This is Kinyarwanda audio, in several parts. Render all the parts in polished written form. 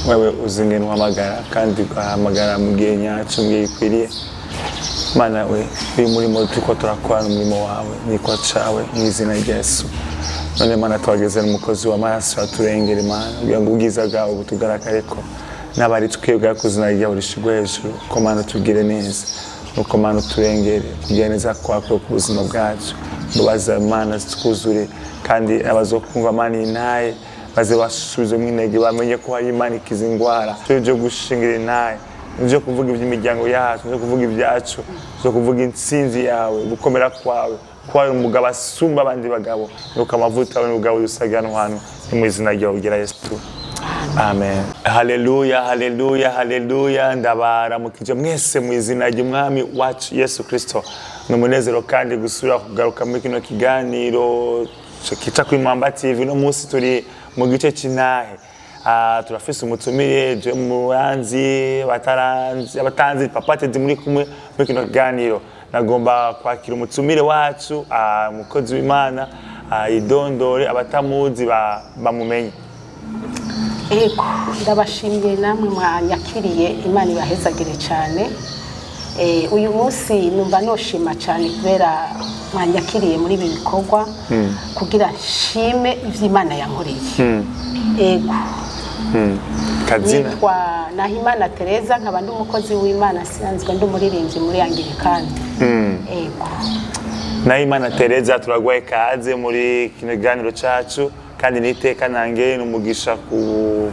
wewe uzingene uhamagara kandi ugahamagara mu gihe nyacyo gikwiriye. Mana we uri murimo tuko turakora umurimo wawe niko cawe mu izina rya Yesu. None Mana twageze n'umukozi w'amaraso aturengera Imana kugira ngo ubwiza bwawe butugaragare ko n'abari twebwe kuzina ryawe rishigwe hejuru ko Mana tugire neza nuko Mana turengere kugira neza kwawe ku buzima bwacu dubaza Mana twuzure kandi abazokumva Mana inaye baze basubize mu intege bamenye ko hari Imana ikiza indwara cyo gushingira inaye nje kuvuga iby'imiryango yacu nje kuvuga ibyacu nje kuvuga intsinzi yawe gukomera kwawe kwa umugabo asumba abandi bagabo nuko amavuta we n'ubugabo dusagana hano mu izina ryawe ugira Yesu. Amen. Haleluya, haleluya, haleluya. Ndabaramukije mwese mu izina ry'Umwami wacu Yesu Kristo. Numunezero kandi gusura kugaruka muri kino kiganiro kita kuri Mumva TV. No munsi turi mu gice cy'intahe. Turafise umutumire je muranzi abatanzi papa Tedi muri kumwe muri kino kiganiro. Nagomba kwakira umutumire wacu umukozi w'Imana idondore abatamuzi bamumenye. Ego ndabashimiye namwe mwanyakiriye Imana ibahezagire cyane. Uyu munsi numva noshima cyane kubera mwanyakiriye muri ibi bikorwa kugira nshime ivy'Imana yankoreye. Ego kazina nitwa Nahimana Teresa nkaba ndi umukozi w'Imana siyanzwe ndi umuririmbyi muri Anglikani. Ego Nahimana Teresa turagwaye kaze muri kino kiganiro cacu kandi niteka nange n'umugisha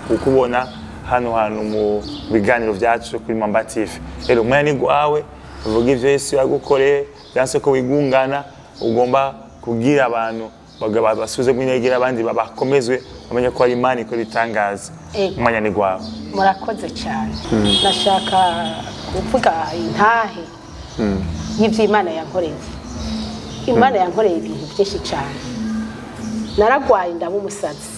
kukubona hano mu biganiro byacu kuri Mumva TV. Rero umwanya ni gwawe uvuga ivyo Yesu yagukoreye byanse ko wigungana ugomba kugira abantu bagaba basuze mwinegera abandi babakomezwe bamenye ko ari Imana ikora itangaza. Umwanya ni gwawe. Murakoze cyane. Nashaka kuvuga intahe y'ivy'Imana yankoreye. Imana yankoreye ibintu byinshi cyane. Naragwaye ndaba umusazi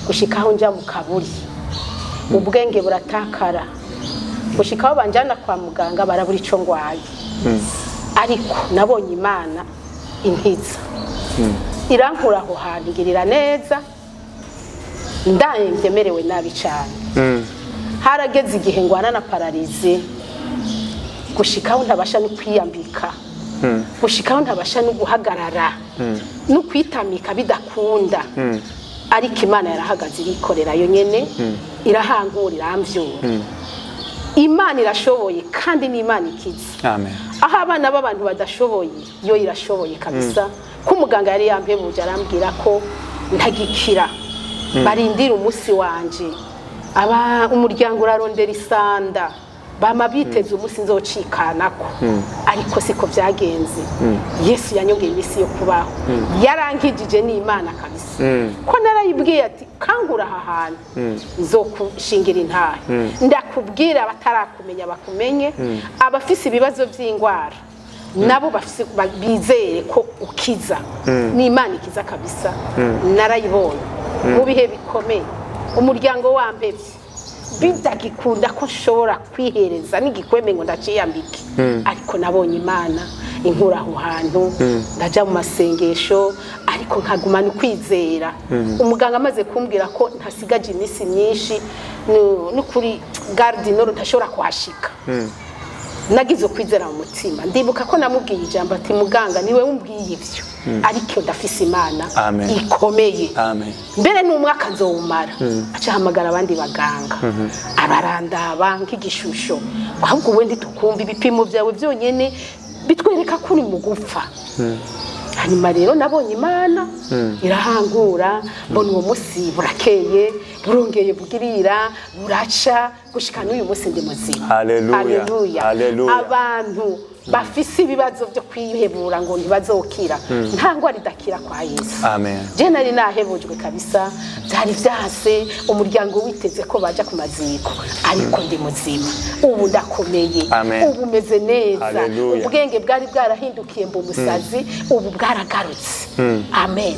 gushikaho nja mu kaburi ubwenge buratakara gushikaho banjana kwa muganga barabura ico ngwaye ariko nabonye Imana inkiza irankura aho hantu ngirira neza ndayemvye merewe nabi cyane harageze igihe ngwana na palarize gushikaho ntabasha no kwiyambika gushikaho ntabasha no guhagarara no kwitamika bidakunda ariko Imana yarahagaze irikorera yo nyene irahankura iramvyura. Imana irashoboye kandi ni Imana ikiza. Amen. Aho abana b'abantu badashoboye yo irashoboye kabisa. Ko umuganga yari yampebuje arambwira ko ntagikira barindira umunsi wanje umuryango urarondera isanda bama biteze umunsi nzocikanako ariko siko byagenze. Yesu yanyongeye imisi yo kubaho yarankijije ni Imana kabisa. Ko narayibwiye ati kankura aha hantu nzokushingira intahe ndakubwira batarakumenya bakumenye abafise ibibazo by'ingwara nabo bafise bizere ko ukiza ni Imana ikiza kabisa. Narayibonye mu bihe bikomeye umuryango wampevye bidagikunda ko nshobora kwihereza n'igikweme ngo ndaciyambike ariko nabonye Imana inkura aho hantu ndaja mu masengesho ariko nkagumana ukwizera. Umuganga amaze kumbwira ko ntasigaje imisi myinshi no kuri garde nord ntashobora kuhashika nagize ukwizera mu mutima ndibuka ko namubwiye ijambo ati muganga niwe umbwiye ivyo ariko ndafise Imana ikomeye. Mbere n'umwaka nzowumara acahamagara abandi baganga abarandaba nk'igishusho ahubwo wendi tukumva ibipimo byawe byonyene bitwereka ko uri mu gupfa. Hanyuma rero nabonye Imana irahangura mbona uwo munsi burakeye burongeye bugirira buraca gushika n'uyu munsi ndi muzima. Haleluya. Abantu bafise ibibazo byo kwihebura ngo ntibazokira nta ngwara idakira kwa Yesu. Amen. Je nari nahebujwe kabisa byari vyase umuryango witeze ko baja ku maziko ariko ndi muzima ubu ndakomeye ubu meze neza ubwenge bwari bwarahindukiye mbo umusazi ubu bwaragarutse. Amen.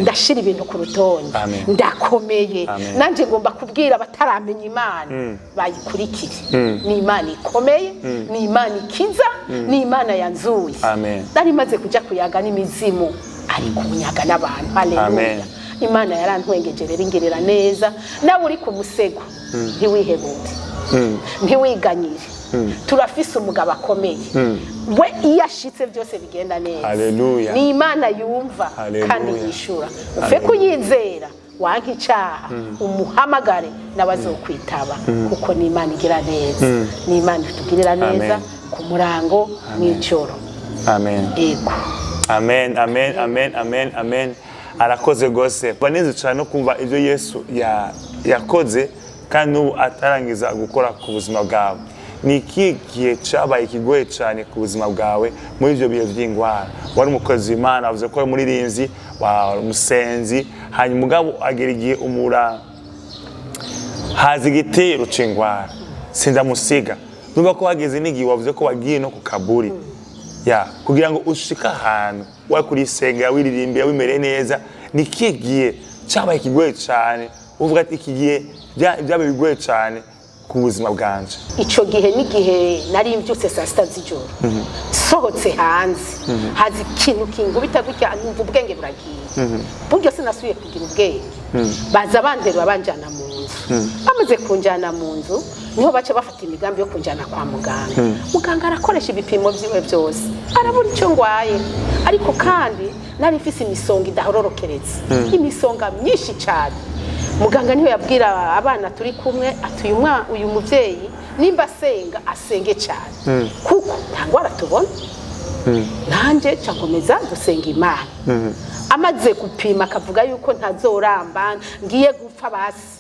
Ndashira ibintu ku rutonde ndakomeye nanje ngomba kubwira abataramenya Imana bayikurikire. Ni Imana ikomeye ni Imana ikiza ni Imana yanzuye. Nari maze kuja kuyaga n'imizimu ariko unyaga n'abantu. Haleluya. Imana yarantwengeje rero ingirira neza nawe uri ku musego ntiwihebure ntiwiganyire turafise umugabo akomeye we iyo ashitse byose bigenda neza ni Imana yumva kandi yishura ufe kuyizera wanka icyaha umuhamagare n'abazokwitaba kuko ni Imana igira neza ni Imana itugirira neza ku murango mw'ijoro yego amen amen amen amen amen arakoze gose baneze cyane no kumva ibyo Yesu yakoze kandi ubu atarangiza gukora ku buzima bwawe ni iki gihe cyabaye ikigoye cyane ku buzima bwawe muri ibyo bihe by'ingwara wari umukozi w'Imana wavuze ko umuririmbyi wa umusenzi hanyuma umugabo agera igihe umura haza igitero c'ingwara sindamusiga numva ko hageze n'igihe wavuze ko wagiye no ku kaburi kugira ngo ushika ahantu wakurisenga wiririmbira wimereye neza ni iki gihe cyabaye ikigoye cyane uvuga ati iki gihe byabaye bigoye cyane ku buzima bwanje ico gihe n'igihe nari mbyutse saa sita z'ijoro sohotse hanze hazi ikintu kingubita gutya numva ubwenge buragiye buryo sinasubiye kugira ubwenge baza banterura banjana mu nzu bamaze kunjana mu nzu niho bace bafata imigambi yo kunjana kwa muganga muganga arakoresha ibipimo byiwe byose arabura icyo ngwaye ariko kandi nari mfise imisonga idahororokeretse imisonga myinshi cyane muganga niho yabwira abana turi kumwe atuye uyu muvyeyi nimba asenga asenge cyane kuko ntangwara tubona nanje cangomeza gusenga Imana amaze gupima akavuga yuko ntazoramba ngiye gupfa basi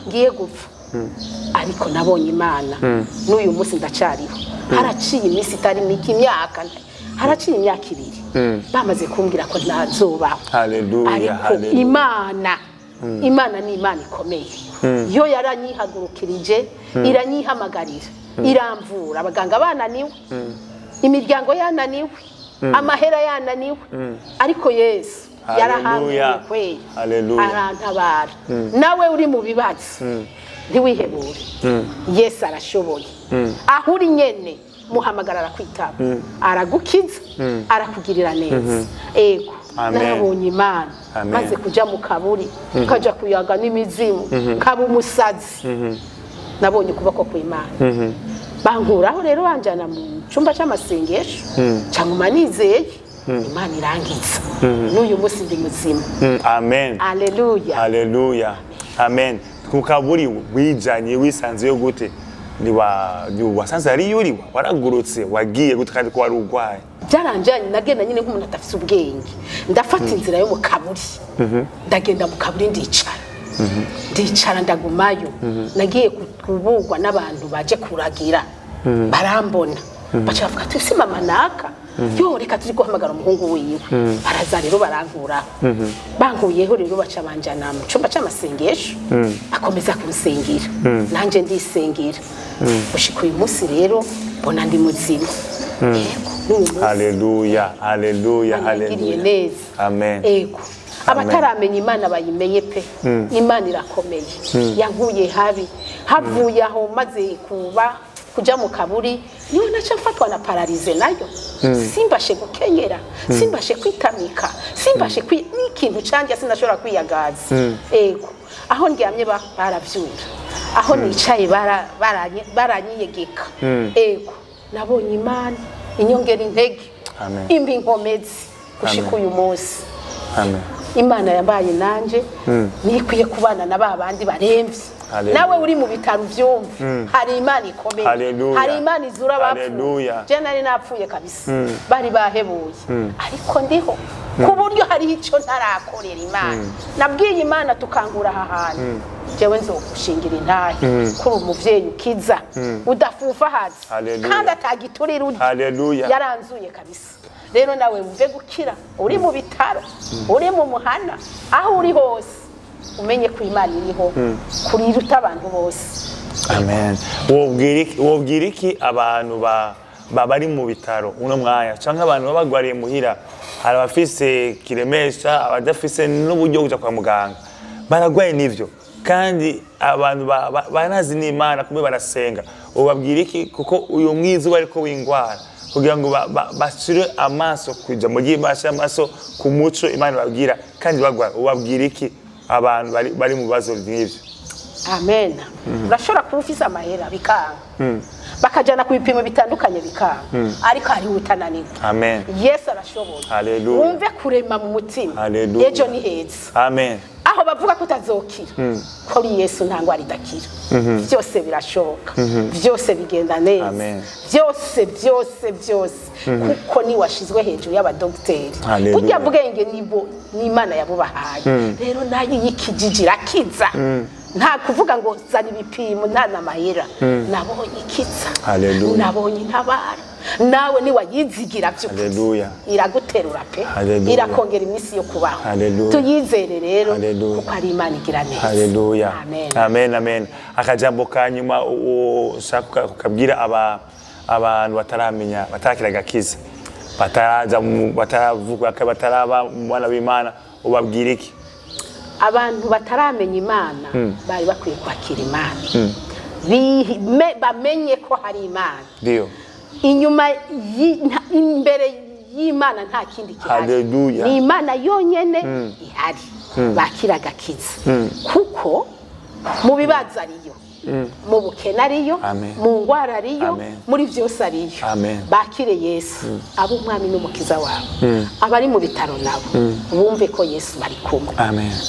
ngiye gupfa ariko nabonye Imana n'uyu munsi ndacariho haraciye iminsi itari mike imyaka haraciye imyaka 2 bamaze kumbwira ko ntazobaho haleluya Imana ni Imana ikomeye yo yaranyihagurukirije iranyihamagarira iramvura abaganga bananiwe imiryango yananiwe amahera yananiwe ariko Yesu yarahanguye kweli arantabara nawe uri mu bibazo ntiwihebure Yesu arashoboye aho uri nyene muhamagara arakwitaba aragukiza arakugirira neza ego nabonye Imana maze kuja mu kaburi kaja kuyaga n'imizimu kaba umusazi nabonye kubako kw'Imana bankuraho rero banjana mu cyumba cy'amasengesho cyangwa nizeye Imana irangiza n'uyu munsi ndi muzima amen haleluya haleluya amen ku kaburi wijanye wisanze yo gute ni wasanze ari yuri waragurutse wagiye gute kandi ko wari ugwaye byaranjanye nagenda nyine nk'umuntu atafise ubwenge ndafata inzira yo mu kaburi ndagenda mu kaburi ndicara ndagumayo nagiye kubugwa n'abantu baje kuragira barambona baca bavuga ati si mama naka yo reka turi guhamagara umuhungu wiwe baraza rero barankura bankuyeho rero baca banjana mu cyumba cy'amasengesho akomeza kunsengera nanje ndisengera ushika uyu munsi rero mbona ndi muzima haleluya haleluya haleluya amen ego abataramenya Imana bayimenye pe Imana irakomeye yankuye habi havuye aho maze kuja mu kaburi niyo naca mfatwa na palarize nayo simbashe gukenyera simbashe kwitamika simbashe n'ikintu canje sinashobora kwiyagaza ego aho ndyamye baravyura aho nicaye baranyiyegeka ego nabonye Imana inyongera intege imbi inkomezi gushika uyu munsi Imana yabaye nanje nikwiye kubana na babandi baremvye nawe uri mu bitaro byumva hari Imana ikomeye hari Imana izura abapfuye je nari napfuye kabisa bari bahebuye ariko ndiho ku buryo hari ico ntarakorera Imana nabwiye Imana tukangura aha hantu jewe nzogushingira intahe kuri umuvyeyi ukiza udafufa hazi kandi atagiturira uri yaranzuye kabisa rero nawe uve gukira uri mu bitaro uri mu muhana aho uri hose umenye ko Imana iriho kuriruta abantu bose amen wobwira iki abantu bari mu bitaro uno mwanya canke abantu babagwariye muhira hari abafise kiremesha abadafise n'uburyo kuja kwa muganga baragwaye nivyo kandi abantu banazi n'Imana kumbe barasenga ubabwira iki kuko uyu mwiza bariko w'ingwara kugira ngo bashire amaso kuja mu gihe bashira amaso ku muco Imana babwira kandi bagwara ubabwira iki abantu bari mu bibazo nk'ivyo. Amen. Urashobora kuba ufise amahera bikanga. Bakajana ku bipimo bitandukanye bikanga. Ariko hari utananirwa. Amen. Yesu arashoboye. Hallelujah. Wumve kurema mu mutima. Hallelujah. Ejo ni heza. Amen. Aho bavuga ko utazokira. Kuri Yesu nta ngwara idakira. Byose birashoboka. Byose bigenda neza. Amen. Byose. Kuko ni washizwe hejuru y'abadogiteri. Burya bwenge nibo ni Imana yabubahaye. Rero nayo yikijiji rakiza. Nta kuvuga ngo zana ibipimo nta namahera. Nabonye ikiza. Hallelujah. Nabonye intabara. Nawe ni wayizigira byo. Hallelujah. Iraguterura pe. Irakongera iminsi yo kubaho. Tuyizere rero kuko ari Imana igira neza. Hallelujah. Amen. Akajambo kanyuma ushaka kukabwira abantu bataramenya batarakira gakiza. Bataravuga ko bataraba umwana w'Imana ubabwira iki? Abantu bataramenya Imana bari bakwiye kwakira Imana. Bamenye ko hari Imana. Ndio. Inyuma imbere y'Imana nta kindi kihari. Ni Imana yonyene ihari. Bakira gakiza. Kuko mu bibazo ariyo. Mu bukena ariyo, mu ngwara ariyo, muri vyose ariyo. Bakire Yesu, abo umwami n'umukiza wawe. Abari mu bitaro nabo bumve ko Yesu bari kumwe.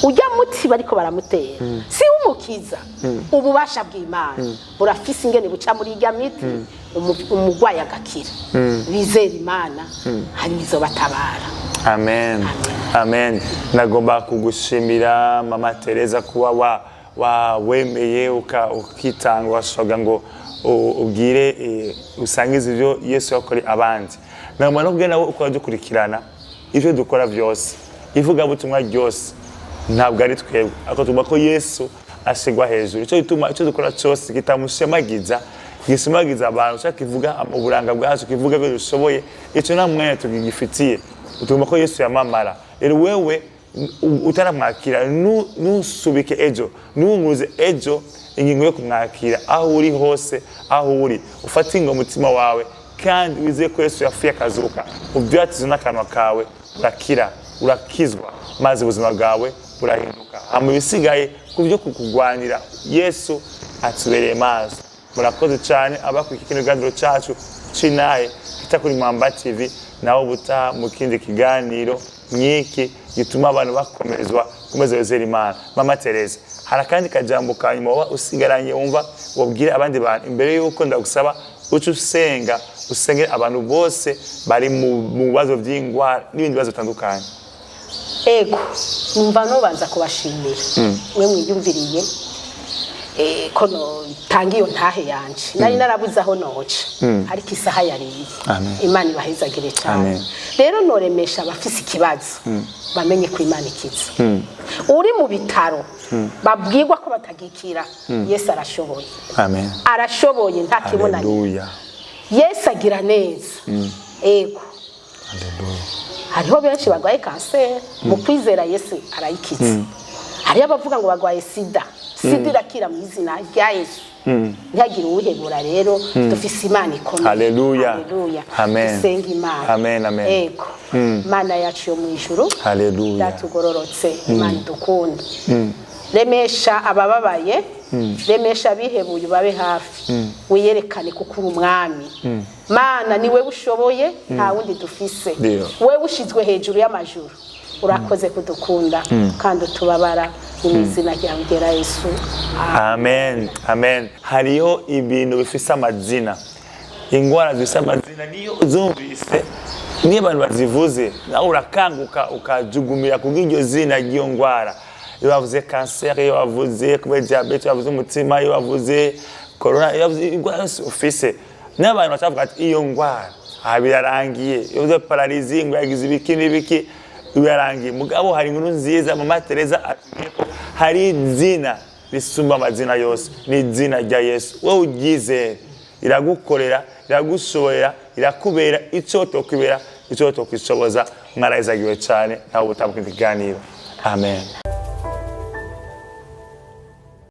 Ujya muti bariko baramutera. Si umukiza. Ububasha bw'Imana burafise ingene buca muri irya miti umugwayi agakira. Bizera Imana hari bizobatabara. Amen. Nagomba kugushimira Mama Teresa kuba wemeye ukitanga washoga ngo ubwire usangize ivyo Yesu yakore abandi. Namwe no kugenda uko dukurikirana ivyo dukora vyose. Ivuga butumwa ryose ntabwo ari twebwe. Ako tugomba ko Yesu ashigwa hejuru. Ico gituma ico dukora cyose kitamushemagiza, gisemagiza abantu ushaka kivuga uburanga bwacu kivuga byo dushoboye. Ico nta mwanya tugifitiye. Tugomba ko Yesu yamamara. Rero wewe utaramwakira nusubike ejo numuze ejo ingingo yo kumwakira aho uri hose aho uri ufatinga umutima wawe kandi wizeye ko Yesu yafuye akazuka ubyatizo n'akanwa kawe urakizwa maze ubuzima bwawe burahinduka ama bisigaye kubyo kukugwanira Yesu atubereye maso. Murakoze cyane abakwikikira ikiganiro cyacu cinaye kita kuri Mumva TV naho buta mu kindi kiganiro nyiki gituma abantu bakomezwa kumeza wezera Imana. Mama Teresa hari kandi kajambo kanyuma usigaranye wumva wabwire abandi bantu imbere yuko ndagusaba ucu usenge abantu bose bari mu bibazo by'ingwara n'ibindi bibazo bitandukanye? Ego numva no banza kubashimira mwe mwiyumviriye ko no tangiyo ntahe yanje nari narabuze aho noca ariko isaha yariye. Imana ibahezagire cyane. Rero noremesha abafise ikibazo bamenye ko Imana ikiza. Uri mu bitaro babwirwa ko batagikira Yesu arashoboye. Arashoboye nta kibonanye. Yesu agira neza. Ego. Hariho benshi bagwaye kanseri mu kwizera Yesu arayikiza. Hariyo abavuga ngo bagwaye sida irakira mu izina rya Yesu. Ntihagire uwihebura rero dufise Imana ikomeye. Hallelujah. Dusenga Imana. Ego. Mana yacu yo mu ijuru. Datugororotse Imana dukunda. Remesha abababaye. Remesha bihebuye babe hafi. Wiyerekane kuko uri umwami. Mana niwe ushoboye nta wundi dufise. Wewe ushizwe hejuru y'amajuru. Urakoze kudukunda kandi utubabara mu izina rya Yesu. Amen. Hariho ibintu bifise amazina. Ingwara zifise amazina niyo uzumvise niyo abantu bazivuze nawe urakanguka ukajugumira kubw'iryo zina ry'iyo ngwara. Iyo bavuze kanseri, iyo bavuze kuba diabete, iyo bavuze umutima, iyo bavuze corona, iyo bavuze ingwara ufise n'abantu batavuga ati iyo ngwara birarangiye. Iyo bavuze palarize ngo yagize ibiki n'ibiki birarangiye. Mugabo hari inkuru nziza Mama Teresa atuye ko hari izina risumba amazina yose ni izina rya Yesu. Wowe ugize iragukorera iragushoboya irakubera icyo tokwibera icyo tokwishoboza. Mwarayizagiwe cyane nawe utabukira ikiganiro. Amen.